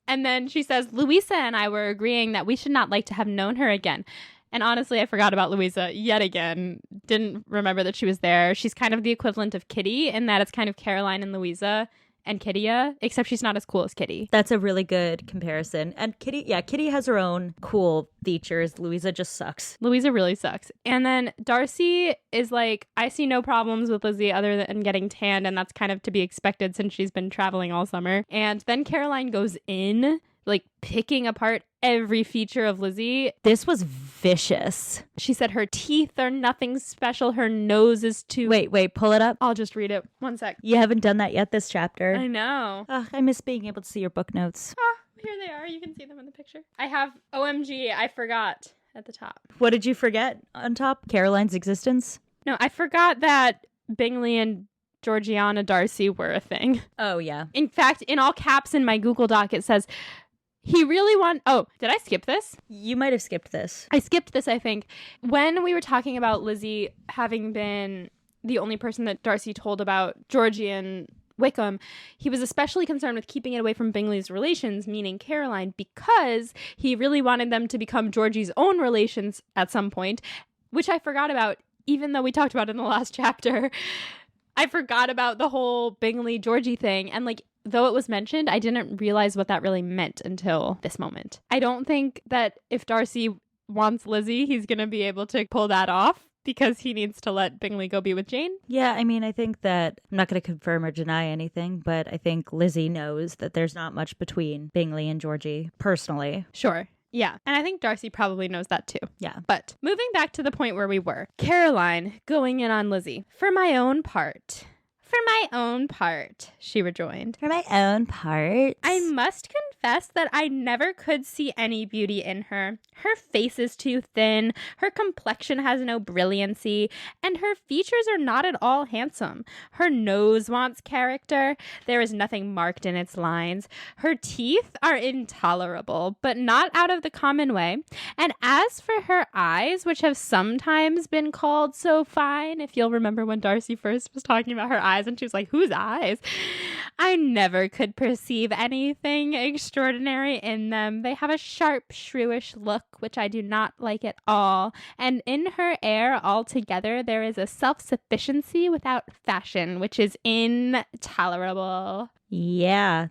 And then she says, Louisa and I were agreeing that we should not like to have known her again. And honestly, I forgot about Louisa yet again. Didn't remember that she was there. She's kind of the equivalent of Kitty in that it's kind of Caroline and Louisa and Kitty-a, except she's not as cool as Kitty. That's a really good comparison. And Kitty has her own cool features. Louisa just sucks. Louisa really sucks. And then Darcy is like, I see no problems with Lizzie other than getting tanned, and that's kind of to be expected since she's been traveling all summer. And then Caroline goes in, like picking apart every feature of Lizzie. This was vicious. She said her teeth are nothing special. Her nose is too... Wait, pull it up. I'll just read it. One sec. You haven't done that yet this chapter. I know. Ugh, I miss being able to see your book notes. Oh, here they are. You can see them in the picture. I have OMG, I forgot at the top. What did you forget on top? Caroline's existence? No, I forgot that Bingley and Georgiana Darcy were a thing. Oh, yeah. In fact, in all caps in my Google Doc, it says... He really Oh, did I skip this? You might have skipped this. I skipped this, I think. When we were talking about Lizzie having been the only person that Darcy told about Georgie and Wickham, he was especially concerned with keeping it away from Bingley's relations, meaning Caroline, because he really wanted them to become Georgie's own relations at some point, which I forgot about, even though we talked about it in the last chapter. I forgot about the whole Bingley-Georgie thing, and like, though it was mentioned, I didn't realize what that really meant until this moment. I don't think that if Darcy wants Lizzie, he's going to be able to pull that off because he needs to let Bingley go be with Jane. Yeah, I mean, I think that I'm not going to confirm or deny anything, but I think Lizzie knows that there's not much between Bingley and Georgie, personally. Sure. Yeah. And I think Darcy probably knows that too. Yeah. But moving back to the point where we were, Caroline going in on Lizzie. For my own part, she rejoined. For my own part, I must confess that I never could see any beauty in her. Her face is too thin, her complexion has no brilliancy, and her features are not at all handsome. Her nose wants character. There is nothing marked in its lines. Her teeth are intolerable, but not out of the common way. And as for her eyes, which have sometimes been called so fine, if you'll remember when Darcy first was talking about her eyes, and she was like, whose eyes? I never could perceive anything extraordinary in them. They have a sharp, shrewish look, which I do not like at all. And in her air altogether, there is a self-sufficiency without fashion, which is intolerable. Yeah.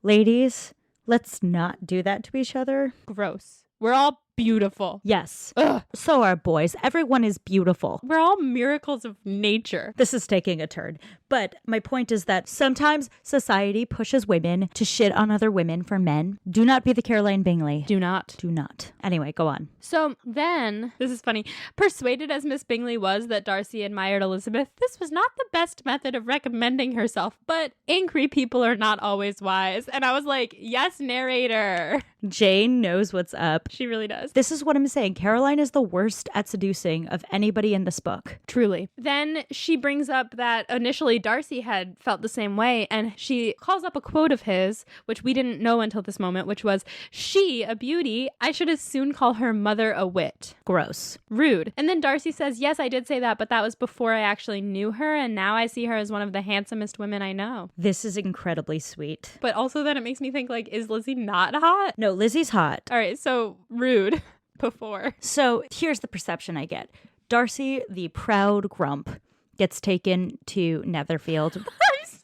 Ladies, let's not do that to each other. Gross. We're all beautiful. Yes. Ugh. So are boys. Everyone is beautiful. We're all miracles of nature. This is taking a turn. But my point is that sometimes society pushes women to shit on other women for men. Do not be the Caroline Bingley. Do not. Do not. Anyway, go on. So then, this is funny, persuaded as Miss Bingley was that Darcy admired Elizabeth, this was not the best method of recommending herself, but angry people are not always wise. And I was like, yes, narrator. Jane knows what's up. She really does. This is what I'm saying. Caroline is the worst at seducing of anybody in this book. Truly. Then she brings up that initially apparently Darcy had felt the same way, and she calls up a quote of his, which we didn't know until this moment, which was, "She, a beauty, I should as soon call her mother a wit." Gross. Rude. And then Darcy says, "Yes, I did say that, but that was before I actually knew her, and now I see her as one of the handsomest women I know." This is incredibly sweet. But also then it makes me think, like, is Lizzie not hot? No, Lizzie's hot. All right, so rude before. So here's the perception I get. Darcy, the proud grump, gets taken to Netherfield. I'm sorry.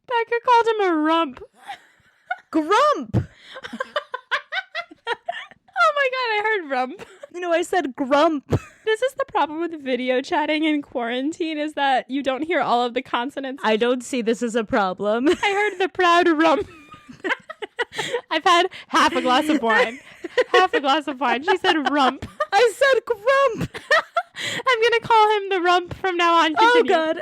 Becca called him a rump. Grump! Oh my god, I heard rump. No, I said grump. This is the problem with video chatting in quarantine, is that you don't hear all of the consonants. I don't see this as a problem. I heard the proud rump. I've had half a glass of wine. She said rump. I said grump. I'm going to call him the rump from now on. Continue. Oh,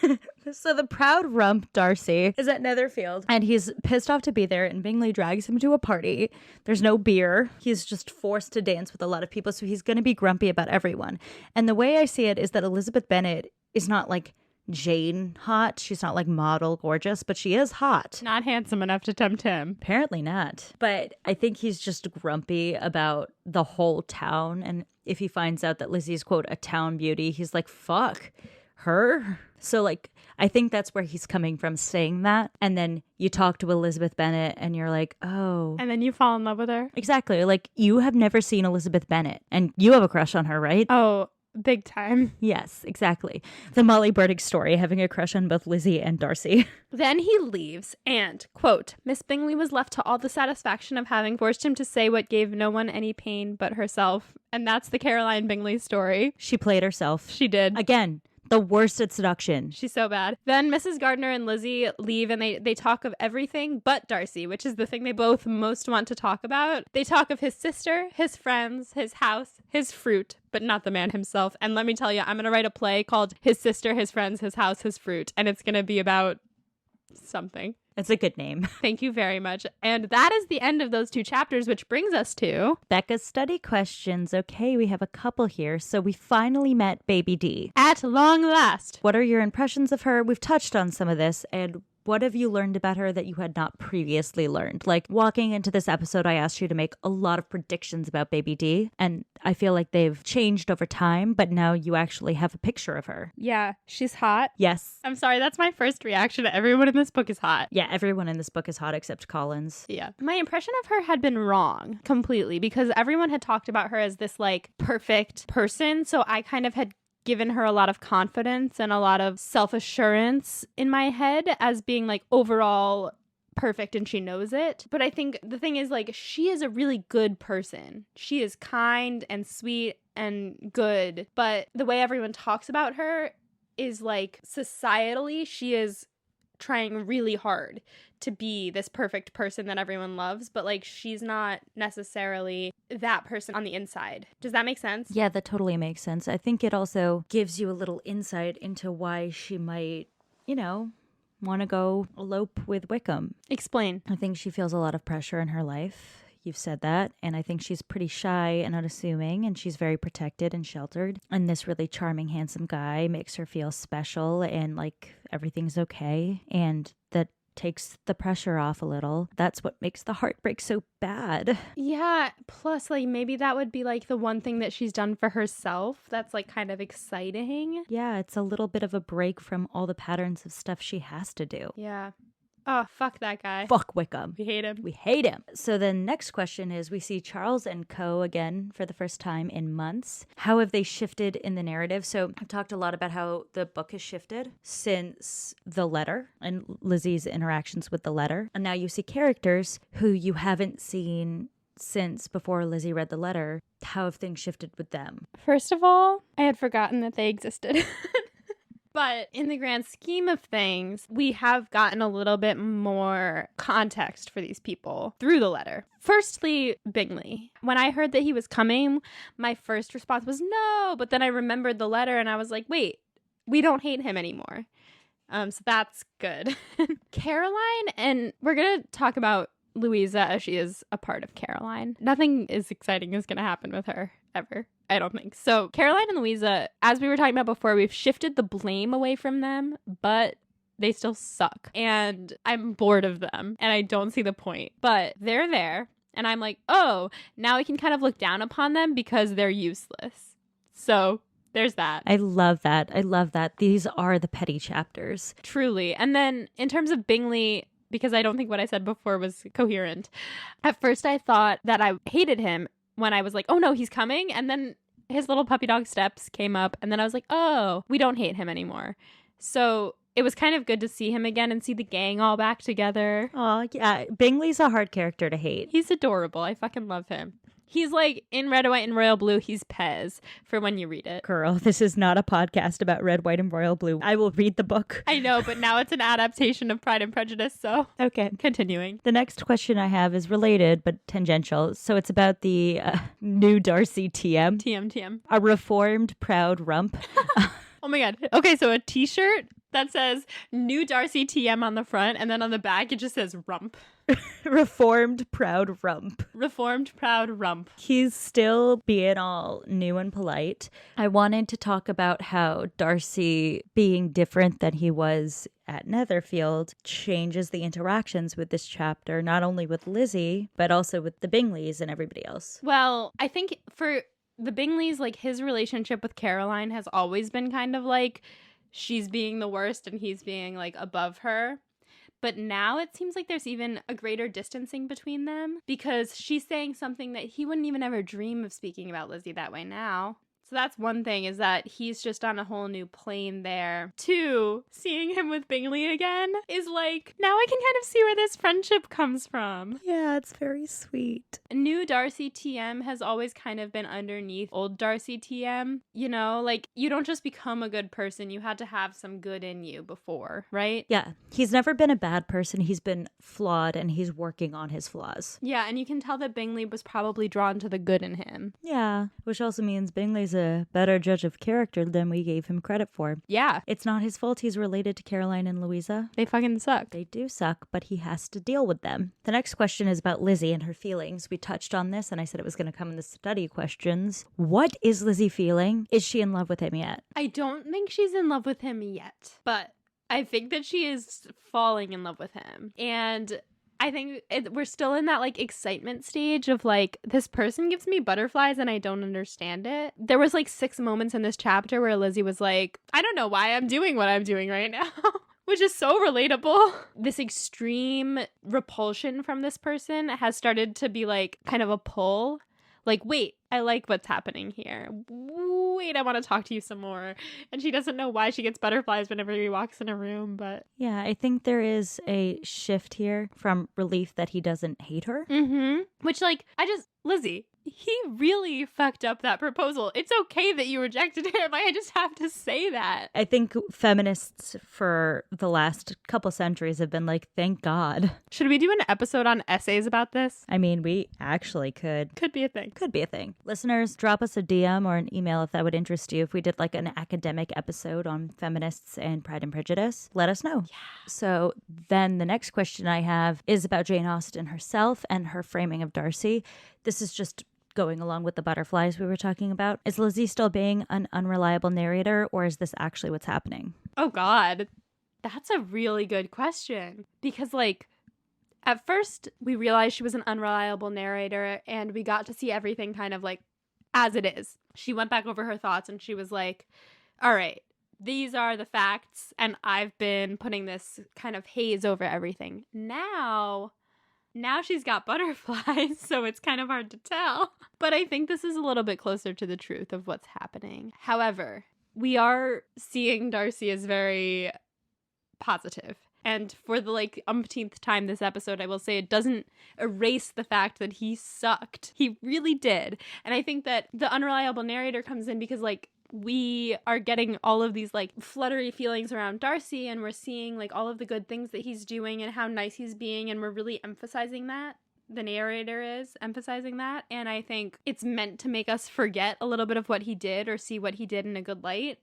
God. So the proud rump, Darcy, is at Netherfield, and he's pissed off to be there, and Bingley drags him to a party. There's no beer. He's just forced to dance with a lot of people, so he's going to be grumpy about everyone. And the way I see it is that Elizabeth Bennet is not like Jane hot. She's not like model gorgeous, but she is hot. Not handsome enough to tempt him. Apparently not. But I think he's just grumpy about the whole town. And if he finds out that Lizzie's, quote, a town beauty, he's like, fuck her. So, like, I think that's where he's coming from saying that. And then you talk to Elizabeth Bennet and you're like, oh. And then you fall in love with her. Exactly. Like, you have never seen Elizabeth Bennet and you have a crush on her, right? Oh, big time. Yes, exactly. The Molly Burdick story, having a crush on both Lizzie and Darcy. Then he leaves and, quote, "Miss Bingley was left to all the satisfaction of having forced him to say what gave no one any pain but herself." And that's the Caroline Bingley story. She played herself. She did. Again, the worst at seduction. She's so bad. Then Mrs. Gardiner and Lizzie leave and they talk of everything but Darcy, which is the thing they both most want to talk about. They talk of his sister, his friends, his house, his fruit, but not the man himself. And let me tell you, I'm going to write a play called His Sister, His Friends, His House, His Fruit. And it's going to be about something. It's a good name. Thank you very much. And that is the end of those two chapters, which brings us to Becca's study questions. Okay, we have a couple here. So we finally met Baby D. At long last. What are your impressions of her? We've touched on some of this, and what have you learned about her that you had not previously learned? Like, walking into this episode, I asked you to make a lot of predictions about Baby D, and I feel like they've changed over time, but now you actually have a picture of her. Yeah, she's hot. Yes. I'm sorry, that's my first reaction. Everyone in this book is hot. Yeah, everyone in this book is hot except Collins. Yeah. My impression of her had been wrong completely because everyone had talked about her as this, like, perfect person, so I kind of had given her a lot of confidence and a lot of self-assurance in my head as being, like, overall perfect and she knows it. But I think the thing is, like, she is a really good person. She is kind and sweet and good. But the way everyone talks about her is, like, societally, she is trying really hard to be this perfect person that everyone loves, but, like, she's not necessarily that person on the inside. Does that make sense? Yeah, that totally makes sense. I think it also gives you a little insight into why she might, you know, want to go elope with Wickham. Explain. I think she feels a lot of pressure in her life. You've said that. And I think she's pretty shy and unassuming, and she's very protected and sheltered. And this really charming, handsome guy makes her feel special and like everything's okay. And that takes the pressure off a little. That's what makes the heartbreak so bad. Yeah, plus, like, maybe that would be, like, the one thing that she's done for herself that's, like, kind of exciting. Yeah, it's a little bit of a break from all the patterns of stuff she has to do. Yeah. Oh, fuck that guy. Fuck Wickham. We hate him. We hate him. So the next question is, we see Charles and Co. again for the first time in months. How have they shifted in the narrative? So I've talked a lot about how the book has shifted since the letter and Lizzie's interactions with the letter. And now you see characters who you haven't seen since before Lizzie read the letter. How have things shifted with them? First of all, I had forgotten that they existed. But in the grand scheme of things, we have gotten a little bit more context for these people through the letter. Firstly, Bingley. When I heard that he was coming, my first response was no, but then I remembered the letter and I was like, wait, we don't hate him anymore. So that's good. Caroline, and we're going to talk about Louisa as she is a part of Caroline. Nothing as exciting is going to happen with her ever. I don't think. So Caroline and Louisa, as we were talking about before, we've shifted the blame away from them, but they still suck. And I'm bored of them and I don't see the point. But they're there and I'm like, oh, now I can kind of look down upon them because they're useless. So there's that. I love that. I love that. These are the petty chapters. Truly. And then in terms of Bingley, because I don't think what I said before was coherent. At first I thought that I hated him when I was like, oh no, he's coming. And then his little puppy dog steps came up. And then I was like, oh, we don't hate him anymore. So it was kind of good to see him again and see the gang all back together. Oh, yeah. Bingley's a hard character to hate. He's adorable. I fucking love him. He's like in Red, White, and Royal Blue. He's Pez for when you read it. Girl, this is not a podcast about Red, White, and Royal Blue. I will read the book. I know, but now it's an adaptation of Pride and Prejudice, so okay. Continuing. The next question I have is related but tangential. So it's about the new Darcy TM. TM. A reformed proud rump. Oh my God. Okay, so a t-shirt that says New Darcy TM on the front, and then on the back it just says rump. Reformed proud rump. Reformed proud rump. He's still being all new and polite. I wanted to talk about how Darcy being different than he was at Netherfield changes the interactions with this chapter, not only with Lizzie, but also with the Bingleys and everybody else. Well, I think for the Bingleys, like his relationship with Caroline has always been kind of like she's being the worst and he's being like above her. But now it seems like there's even a greater distancing between them because she's saying something that he wouldn't even ever dream of speaking about Lizzie that way now. So that's one thing, is that he's just on a whole new plane there. Two, seeing him with Bingley again is like, now I can kind of see where this friendship comes from. Yeah, it's very sweet. New Darcy TM has always kind of been underneath old Darcy TM. You know, like, you don't just become a good person. You had to have some good in you before, right? Yeah, he's never been a bad person. He's been flawed and he's working on his flaws. Yeah, and you can tell that Bingley was probably drawn to the good in him. Yeah, which also means Bingley's a better judge of character than we gave him credit for. Yeah. It's not his fault he's related to Caroline and Louisa. They fucking suck. They do suck, but he has to deal with them. The next question is about Lizzie and her feelings. We touched on this and I said it was going to come in the study questions. What is Lizzie feeling? Is she in love with him yet? I don't think she's in love with him yet, but I think that she is falling in love with him. And I think we're still in that like excitement stage of like, this person gives me butterflies and I don't understand it. There was like 6 moments in this chapter where Lizzie was like, I don't know why I'm doing what I'm doing right now. Which is so relatable. This extreme repulsion from this person has started to be like kind of a pull. Like, wait, I like what's happening here. Wait, I want to talk to you some more. And she doesn't know why she gets butterflies whenever he walks in a room, but... Yeah, I think there is a shift here from relief that he doesn't hate her. Mm-hmm. Which, like, Lizzie, he really fucked up that proposal. It's okay that you rejected him. I just have to say that. I think feminists for the last couple centuries have been like, thank God. Should we do an episode on essays about this? I mean, we actually could. Could be a thing. Could be a thing. Listeners, drop us a DM or an email if that would interest you. If we did like an academic episode on feminists and Pride and Prejudice, let us know. Yeah. So then the next question I have is about Jane Austen herself and her framing of Darcy. This is just going along with the butterflies we were talking about. Is Lizzie still being an unreliable narrator, or is this actually what's happening? Oh, God. That's a really good question. Because, like, at first we realized she was an unreliable narrator and we got to see everything kind of like as it is. She went back over her thoughts and she was like, all right, these are the facts and I've been putting this kind of haze over everything. Now she's got butterflies, so it's kind of hard to tell. But I think this is a little bit closer to the truth of what's happening. However, we are seeing Darcy as very positive. And for the like umpteenth time this episode, I will say it doesn't erase the fact that he sucked. He really did. And I think that the unreliable narrator comes in because like we are getting all of these like fluttery feelings around Darcy and we're seeing like all of the good things that he's doing and how nice he's being, and we're really emphasizing that. The narrator is emphasizing that, and I think it's meant to make us forget a little bit of what he did or see what he did in a good light.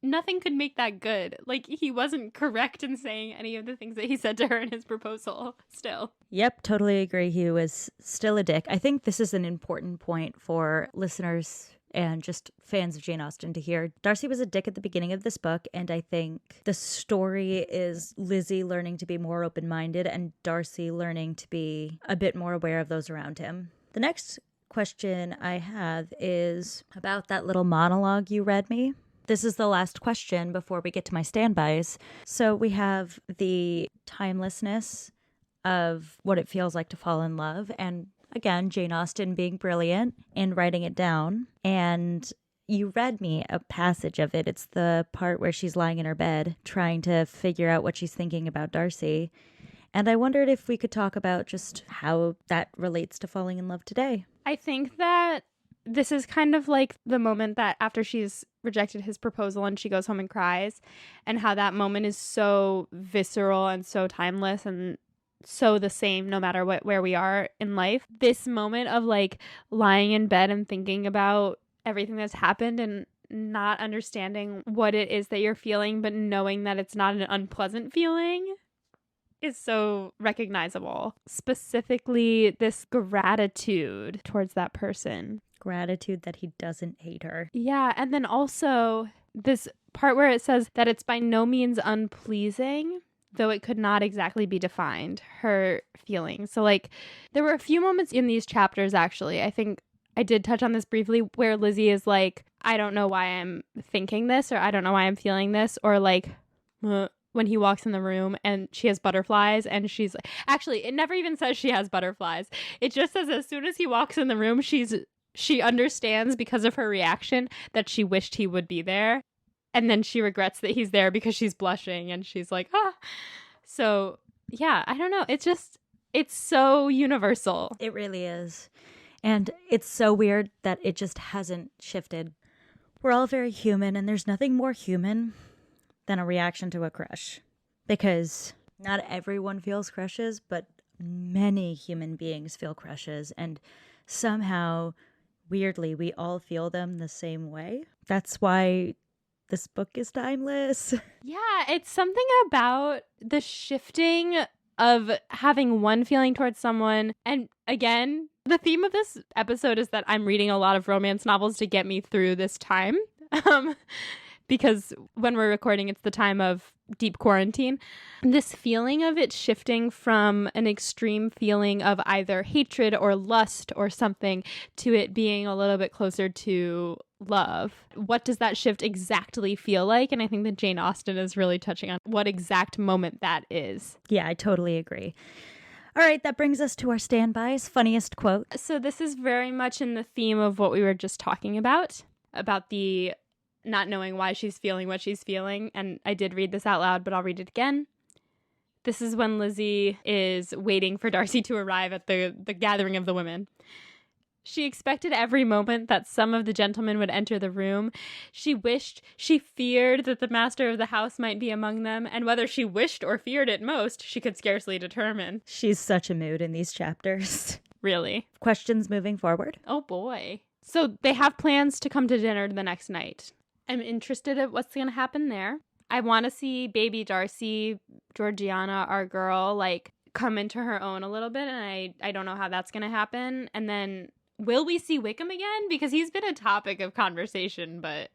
Nothing could make that good. Like, he wasn't correct in saying any of the things that he said to her in his proposal still. Yep, totally agree. He was still a dick. I think this is an important point for listeners and just fans of Jane Austen to hear. Darcy was a dick at the beginning of this book, and I think the story is Lizzie learning to be more open-minded and Darcy learning to be a bit more aware of those around him. The next question I have is about that little monologue you read me. This is the last question before we get to my standbys. So we have the timelessness of what it feels like to fall in love, and again, Jane Austen being brilliant in writing it down. And you read me a passage of it. It's the part where she's lying in her bed trying to figure out what she's thinking about Darcy. And I wondered if we could talk about just how that relates to falling in love today. I think that this is kind of like the moment that after she's rejected his proposal and she goes home and cries, and how that moment is so visceral and so timeless and so the same no matter where we are in life. This moment of like lying in bed and thinking about everything that's happened and not understanding what it is that you're feeling, but knowing that it's not an unpleasant feeling is so recognizable. Specifically, this gratitude towards that person. Gratitude that he doesn't hate her. Yeah, and then also this part where it says that it's by no means unpleasing, though it could not exactly be defined, her feelings. So like there were a few moments in these chapters, actually, I think I did touch on this briefly, where Lizzie is like, I don't know why I'm thinking this, or I don't know why I'm feeling this, or like when he walks in the room and she has butterflies and she's like, actually, it never even says she has butterflies. It just says as soon as he walks in the room, she understands because of her reaction that she wished he would be there. And then she regrets that he's there because she's blushing and she's like, ah. So, yeah, I don't know. It's so universal. It really is. And it's so weird that it just hasn't shifted. We're all very human, and there's nothing more human than a reaction to a crush. Because not everyone feels crushes, but many human beings feel crushes. And somehow, weirdly, we all feel them the same way. That's why this book is timeless. Yeah, it's something about the shifting of having one feeling towards someone. And again, the theme of this episode is that I'm reading a lot of romance novels to get me through this time. Because when we're recording, it's the time of deep quarantine. This feeling of it shifting from an extreme feeling of either hatred or lust or something to it being a little bit closer to love. What does that shift exactly feel like? And I think that Jane Austen is really touching on what exact moment that is. Yeah, I totally agree. All right, that brings us to our standbys. Funniest quote. So this is very much in the theme of what we were just talking about the not knowing why she's feeling what she's feeling. And I did read this out loud, but I'll read it again. This is when Lizzie is waiting for Darcy to arrive at the gathering of the women. She expected every moment that some of the gentlemen would enter the room. She feared that the master of the house might be among them, and whether she wished or feared it most, she could scarcely determine. She's such a mood in these chapters. Really? Questions moving forward? Oh boy. So they have plans to come to dinner the next night. I'm interested in what's going to happen there. I want to see baby Darcy, Georgiana, our girl, like come into her own a little bit, and I don't know how that's going to happen. And then will we see Wickham again? Because he's been a topic of conversation, but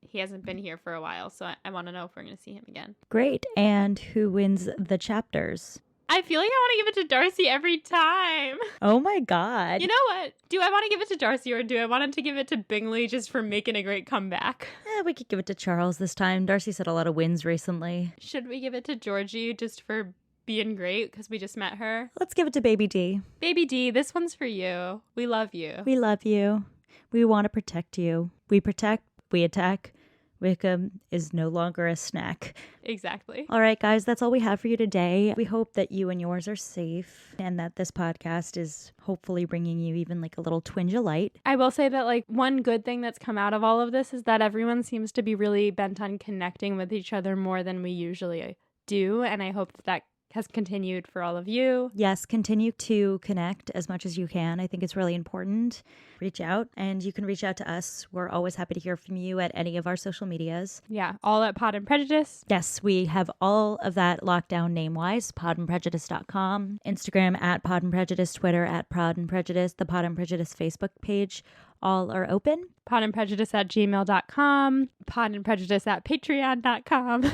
he hasn't been here for a while, so I want to know if we're going to see him again. Great. And who wins the chapters? I feel like I want to give it to Darcy every time. Oh my God. You know what? Do I want to give it to Darcy, or do I want to give it to Bingley just for making a great comeback? We could give it to Charles this time. Darcy's had a lot of wins recently. Should we give it to Georgie just for being great because we just met her? Let's give it to Baby D. Baby D, this one's for you. We love you. We love you. We want to protect you. We protect, we attack. Wickham is no longer a snack. Exactly. All right, guys, that's all we have for you today. We hope that you and yours are safe and that this podcast is hopefully bringing you even like a little twinge of light. I will say that like one good thing that's come out of all of this is that everyone seems to be really bent on connecting with each other more than we usually do. And I hope that has continued for all of you. Yes, continue to connect as much as you can. I think it's really important. Reach out, and you can reach out to us. We're always happy to hear from you at any of our social medias. Yeah, all at Pod and Prejudice. Yes, we have all of that locked down name-wise. podandprejudice.com, Instagram at Pod and Prejudice, Twitter at Pod and Prejudice, the Pod and Prejudice Facebook page. All are open. podandprejudice at gmail.com, podandprejudice at patreon.com.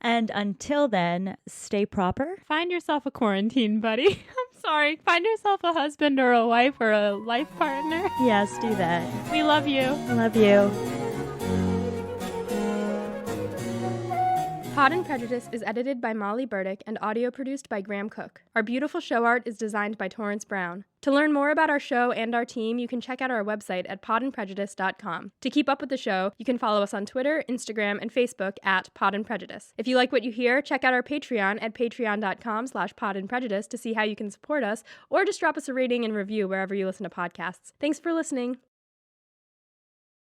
And until then, stay proper. Find yourself a quarantine buddy. I'm sorry. Find yourself a husband or a wife or a life partner. Yes, do that. We love you. Love you. Pod and Prejudice is edited by Molly Burdick and audio produced by Graham Cook. Our beautiful show art is designed by Torrance Brown. To learn more about our show and our team, you can check out our website at podandprejudice.com. To keep up with the show, you can follow us on Twitter, Instagram, and Facebook at Pod and Prejudice. If you like what you hear, check out our Patreon at patreon.com/podandprejudice to see how you can support us, or just drop us a rating and review wherever you listen to podcasts. Thanks for listening.